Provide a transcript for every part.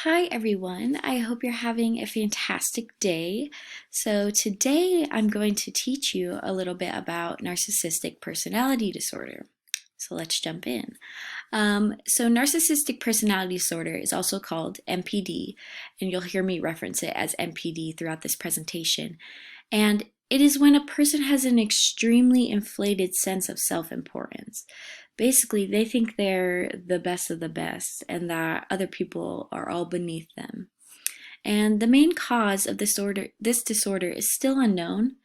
Hi everyone, I hope you're having a fantastic day. So today I'm going to teach you a little bit about narcissistic personality disorder. So let's jump in. So narcissistic personality disorder is also called NPD, and you'll hear me reference it as NPD throughout this presentation. And it is when a person has an extremely inflated sense of self-importance. Basically, they think they're the best of the best and that other people are all beneath them. And the main cause of this disorder is still unknown,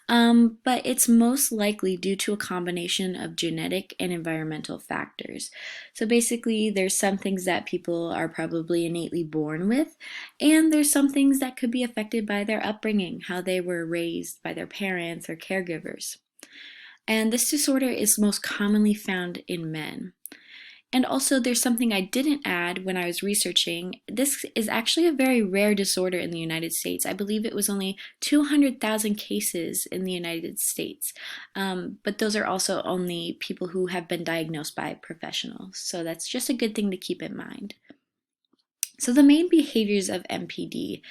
but it's most likely due to a combination of genetic and environmental factors. So basically, there's some things that people are probably innately born with, and there's some things that could be affected by their upbringing, how they were raised by their parents or caregivers. And this disorder is most commonly found in men. And also, there's something I didn't add when I was researching. This is actually a very rare disorder in the United States. I believe it was only 200,000 cases in the United States. But those are also only people who have been diagnosed by professionals. So that's just a good thing to keep in mind. So the main behaviors of NPD.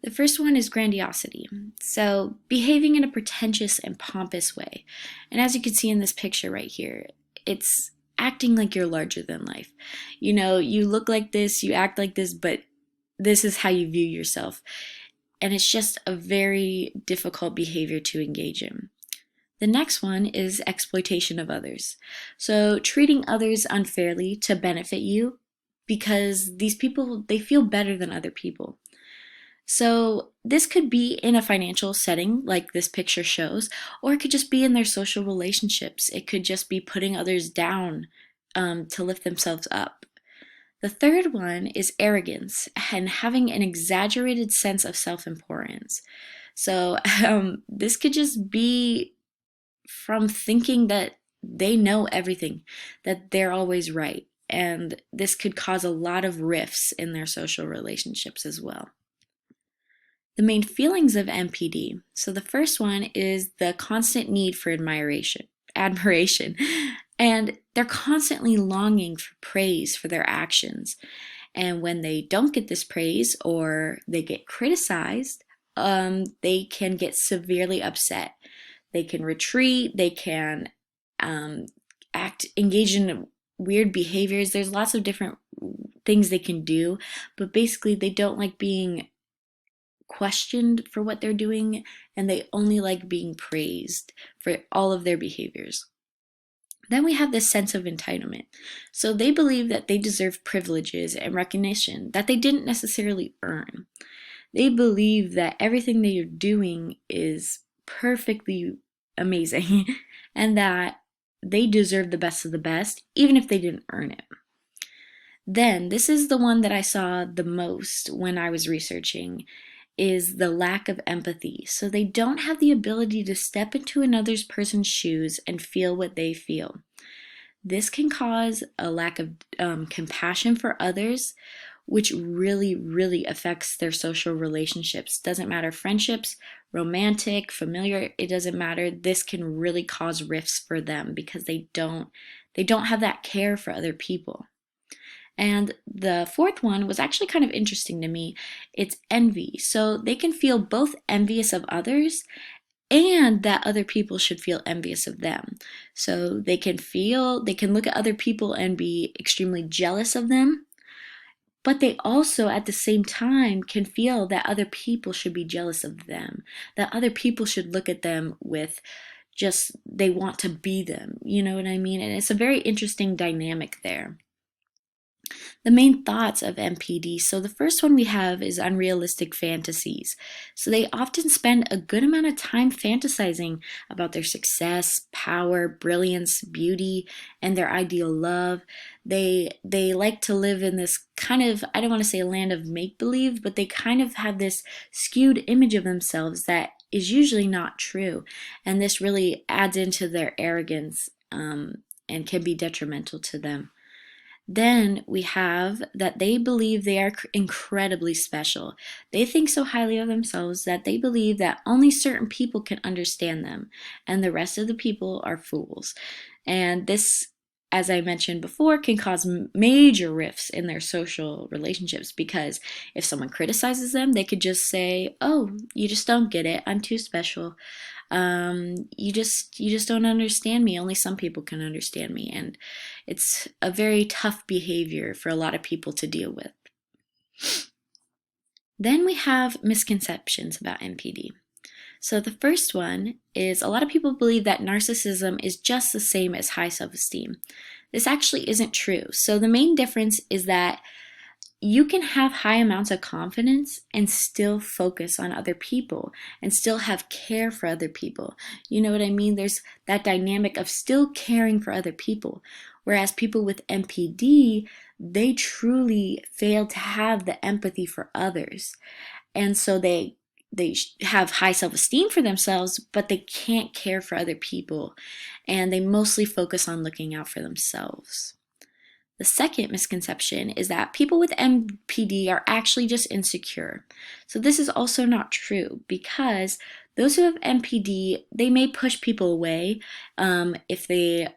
The first one is grandiosity. So behaving in a pretentious and pompous way. And as you can see in this picture right here, it's acting like you're larger than life. You know, you look like this, you act like this, but this is how you view yourself. And it's just a very difficult behavior to engage in. The next one is exploitation of others. So treating others unfairly to benefit you because these people, they feel better than other people. So this could be in a financial setting like this picture shows, or it could just be in their social relationships. It could just be putting others down to lift themselves up. The third one is arrogance and having an exaggerated sense of self-importance. So this could just be from thinking that they know everything, that they're always right. And this could cause a lot of rifts in their social relationships as well. The main feelings of NPD. So the first one is the constant need for admiration, and they're constantly longing for praise for their actions. And when they don't get this praise or they get criticized, they can get severely upset. They can retreat, they can engage in weird behaviors. There's lots of different things they can do, but basically they don't like being questioned for what they're doing, and they only like being praised for all of their behaviors. Then we have this sense of entitlement. So they believe that they deserve privileges and recognition that they didn't necessarily earn. They believe that everything they are doing is perfectly amazing and that they deserve the best of the best, even if they didn't earn it. Then, this is the one that I saw the most when I was researching, is the lack of empathy. So they don't have the ability to step into another person's shoes and feel what they feel. This can cause a lack of compassion for others, which really, really affects their social relationships. Doesn't matter, friendships, romantic, familiar, it doesn't matter. This can really cause rifts for them because they don't have that care for other people. And the fourth one was actually kind of interesting to me. It's envy. So they can feel both envious of others and that other people should feel envious of them. So they can look at other people and be extremely jealous of them, but they also at the same time can feel that other people should be jealous of them, that other people should look at them with just, they want to be them. You know what I mean? And it's a very interesting dynamic there. The main thoughts of NPD. So the first one we have is unrealistic fantasies. So they often spend a good amount of time fantasizing about their success, power, brilliance, beauty, and their ideal love. They like to live in this kind of, I don't want to say a land of make-believe, but they kind of have this skewed image of themselves that is usually not true. And this really adds into their arrogance and can be detrimental to them. Then we have that they believe they are incredibly special. They think so highly of themselves that they believe that only certain people can understand them and the rest of the people are fools. And this as I mentioned before, can cause major rifts in their social relationships, because if someone criticizes them, they could just say, "Oh, you just don't get it. I'm too special. You just don't understand me. Only some people can understand me." And it's a very tough behavior for a lot of people to deal with. Then we have misconceptions about NPD. So the first one is, a lot of people believe that narcissism is just the same as high self-esteem. This actually isn't true. So the main difference is that you can have high amounts of confidence and still focus on other people and still have care for other people. You know what I mean? There's that dynamic of still caring for other people. Whereas people with NPD, they truly fail to have the empathy for others. And so they have high self-esteem for themselves, but they can't care for other people. And they mostly focus on looking out for themselves. The second misconception is that people with NPD are actually just insecure. So this is also not true, because those who have NPD, they may push people away if they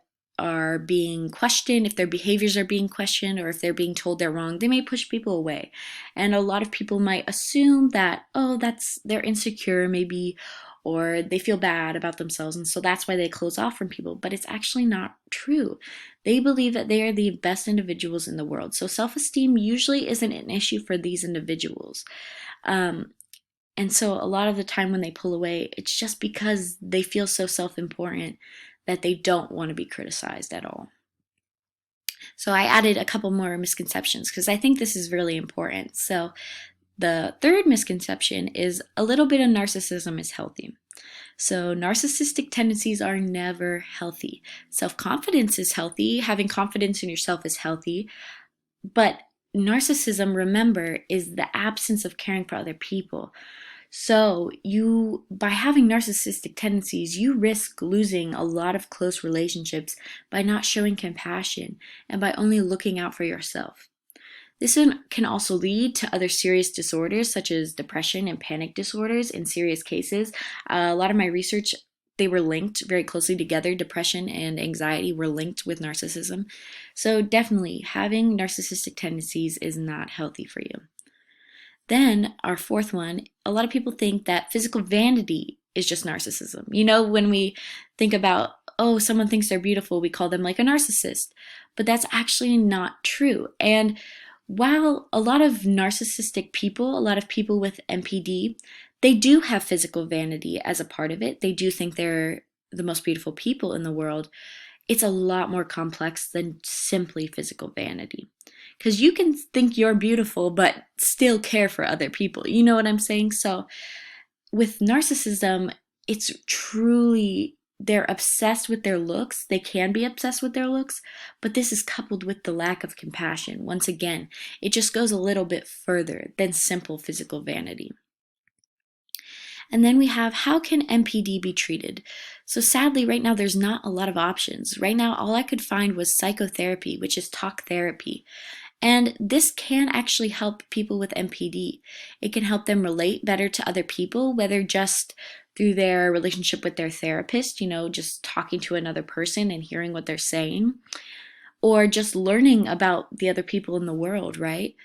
are being questioned, if their behaviors are being questioned, or if they're being told they're wrong. They may push people away. And a lot of people might assume that, oh, they're insecure maybe, or they feel bad about themselves, and so that's why they close off from people. But it's actually not true. They believe that they are the best individuals in the world. So self-esteem usually isn't an issue for these individuals. And so a lot of the time when they pull away, it's just because they feel so self-important that they don't want to be criticized at all. So I added a couple more misconceptions because I think this is really important. So the third misconception is, a little bit of narcissism is healthy. So narcissistic tendencies are never healthy. Self-confidence is healthy. Having confidence in yourself is healthy. But narcissism, remember, is the absence of caring for other people. So by having narcissistic tendencies, you risk losing a lot of close relationships by not showing compassion and by only looking out for yourself. This can also lead to other serious disorders such as depression and panic disorders in serious cases. A lot of my research, they were linked very closely together. Depression and anxiety were linked with narcissism. So definitely, having narcissistic tendencies is not healthy for you. Then our fourth one, a lot of people think that physical vanity is just narcissism. You know, when we think about, oh, someone thinks they're beautiful, we call them like a narcissist. But that's actually not true. And while a lot of narcissistic people, a lot of people with NPD, they do have physical vanity as a part of it. They do think they're the most beautiful people in the world. It's a lot more complex than simply physical vanity. Because you can think you're beautiful, but still care for other people. You know what I'm saying? So with narcissism, it's truly, they're obsessed with their looks. They can be obsessed with their looks, but this is coupled with the lack of compassion. Once again, it just goes a little bit further than simple physical vanity. And then we have, how can NPD be treated? So sadly, right now, there's not a lot of options. Right now, all I could find was psychotherapy, which is talk therapy. And this can actually help people with NPD. It can help them relate better to other people, whether just through their relationship with their therapist, just talking to another person and hearing what they're saying, or just learning about the other people in the world, right?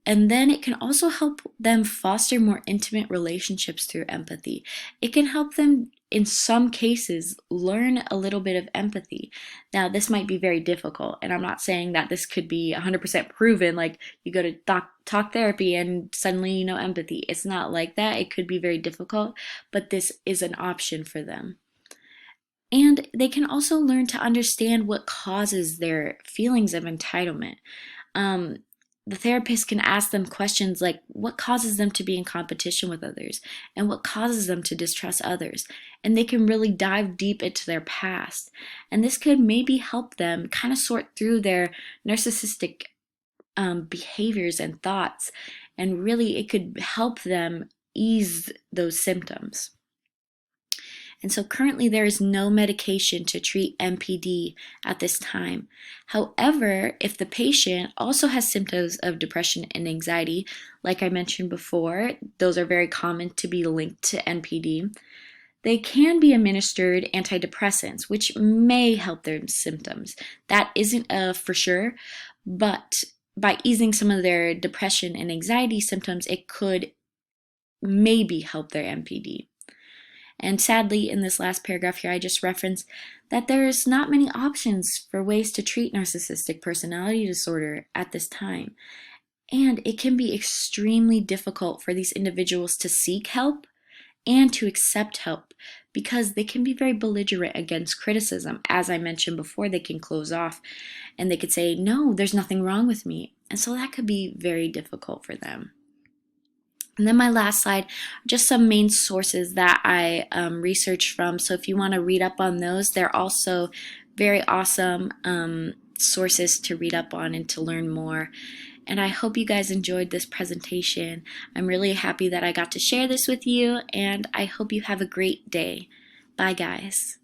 And then it can also help them foster more intimate relationships through empathy. It can help them, in some cases, learn a little bit of empathy. Now, this might be very difficult, and I'm not saying that this could be 100% proven, like you go to talk therapy and suddenly you know empathy. It's not like that. It could be very difficult, but this is an option for them. And they can also learn to understand what causes their feelings of entitlement. The therapist can ask them questions like, what causes them to be in competition with others, and what causes them to distrust others. And they can really dive deep into their past. And this could maybe help them kind of sort through their narcissistic behaviors and thoughts. And really, it could help them ease those symptoms. And so currently there is no medication to treat NPD at this time. However, if the patient also has symptoms of depression and anxiety, like I mentioned before, those are very common to be linked to NPD, they can be administered antidepressants, which may help their symptoms. That isn't a for sure, but by easing some of their depression and anxiety symptoms, it could maybe help their MPD. And sadly, in this last paragraph here, I just referenced that there's not many options for ways to treat narcissistic personality disorder at this time. And it can be extremely difficult for these individuals to seek help and to accept help because they can be very belligerent against criticism. As I mentioned before, they can close off and they could say, no, there's nothing wrong with me. And so that could be very difficult for them. And then my last slide, just some main sources that I researched from. So if you want to read up on those, they're also very awesome sources to read up on and to learn more. And I hope you guys enjoyed this presentation. I'm really happy that I got to share this with you, and I hope you have a great day. Bye, guys.